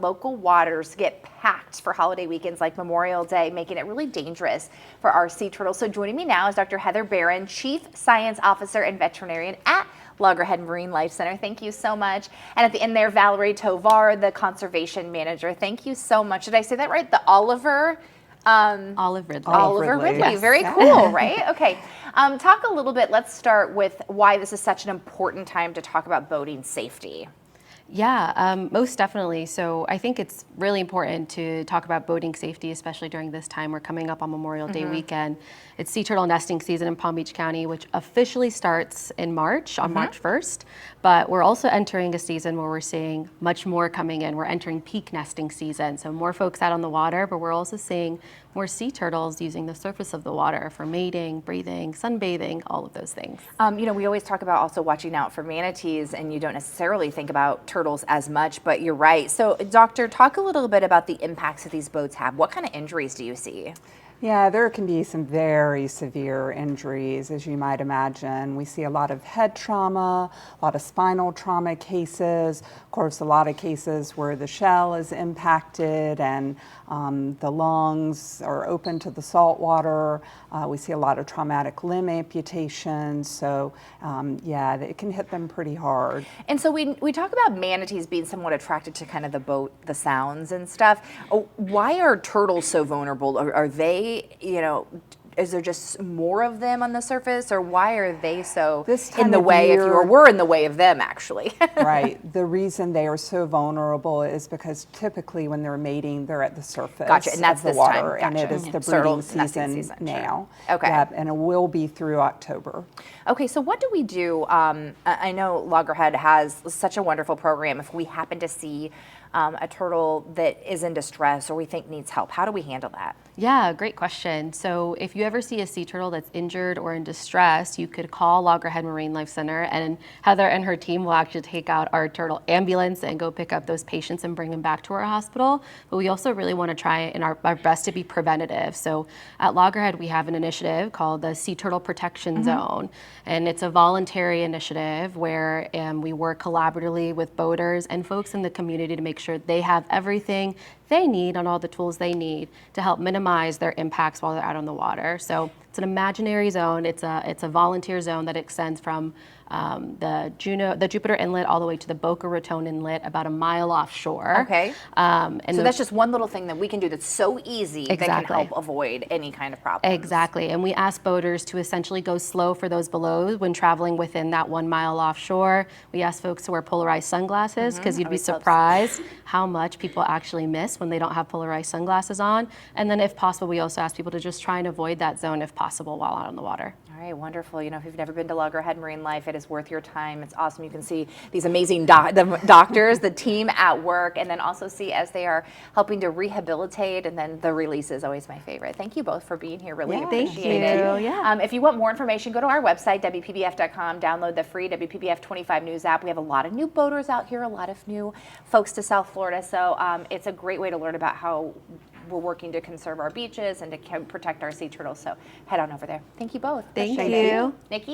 local waters get packed for holiday weekends like Memorial Day, making it really dangerous for our sea turtles. So joining me now is Dr. Heather Barron, Chief Science Officer and Veterinarian at Loggerhead Marine Life Center. Thank you so much. And at the end there, Valerie Tovar, the Conservation Manager. Thank you so much. Did I say that right? The Oliver? Olive Ridley. Oliver Ridley. Yes. Very cool, right? Okay. Talk a little bit, let's start with why this is such an important time to talk about boating safety. Yeah, most definitely. So I think it's really important to talk about boating safety, especially during this time. We're coming up on Memorial Day weekend. It's sea turtle nesting season in Palm Beach County, which officially starts in March, on March 1st. But we're also entering a season where we're seeing much more coming in. We're entering peak nesting season. So more folks out on the water, but we're also seeing more sea turtles using the surface of the water for mating, breathing, sunbathing, all of those things. You know, we always talk about also watching out for manatees, and you don't necessarily think about turtles as much, but you're right. So, Doctor, talk a little bit about the impacts that these boats have. What kind of injuries do you see? Yeah, there can be some very severe injuries, as you might imagine. We see a lot of head trauma, a lot of spinal trauma cases, of course, a lot of cases where the shell is impacted and the lungs are open to the salt water. We see a lot of traumatic limb amputations. So, yeah, it can hit them pretty hard. And so we talk about manatees being somewhat attracted to kind of the boat, the sounds and stuff. Why are turtles so vulnerable? Are they, you know, is there just more of them on the surface, or why are they so in the way, if you were in the way of them, actually? Right. The reason they are so vulnerable is because typically when they're mating, they're at the surface Gotcha. And that's of the this water, time. Gotcha. and it is the breeding season now. Sure. Okay. Yep, and it will be through October. Okay, so what do we do? I know Loggerhead has such a wonderful program. If we happen to see a turtle that is in distress or we think needs help, how do we handle that? Yeah, great question. So if you ever see a sea turtle that's injured or in distress, you could call Loggerhead Marine Life Center, and Heather and her team will actually take out our turtle ambulance and go pick up those patients and bring them back to our hospital. But we also really want to try in our best to be preventative. So at Loggerhead, we have an initiative called the Sea Turtle Protection Zone, and it's a voluntary initiative where we work collaboratively with boaters and folks in the community to make sure they have everything they need on all the tools they need to help minimize their impacts while they're out on the water. So it's an imaginary zone. It's a volunteer zone that extends from the Jupiter Inlet all the way to the Boca Raton Inlet, about a mile offshore. Okay. And so that's just one little thing that we can do that's so easy that can help avoid any kind of problem. Exactly. And we ask boaters to essentially go slow for those below when traveling within that 1 mile offshore. We ask folks to wear polarized sunglasses because you'd be surprised how much people actually miss when they don't have polarized sunglasses on. And then if possible, we also ask people to just try and avoid that zone if possible while out on the water. All right, wonderful. You know, if you've never been to Loggerhead Marine Life, it is worth your time. It's awesome. You can see these amazing the doctors, the team at work, and then also see as they are helping to rehabilitate, and then the release is always my favorite. Thank you both for being here. Really appreciate it. Yeah. If you want more information, go to our website, WPBF.com, download the free WPBF 25 News app. We have a lot of new boaters out here, a lot of new folks to South Florida, so it's a great way to learn about how we're working to conserve our beaches and to protect our sea turtles. So head on over there. Thank you both. Thank you. Nikki?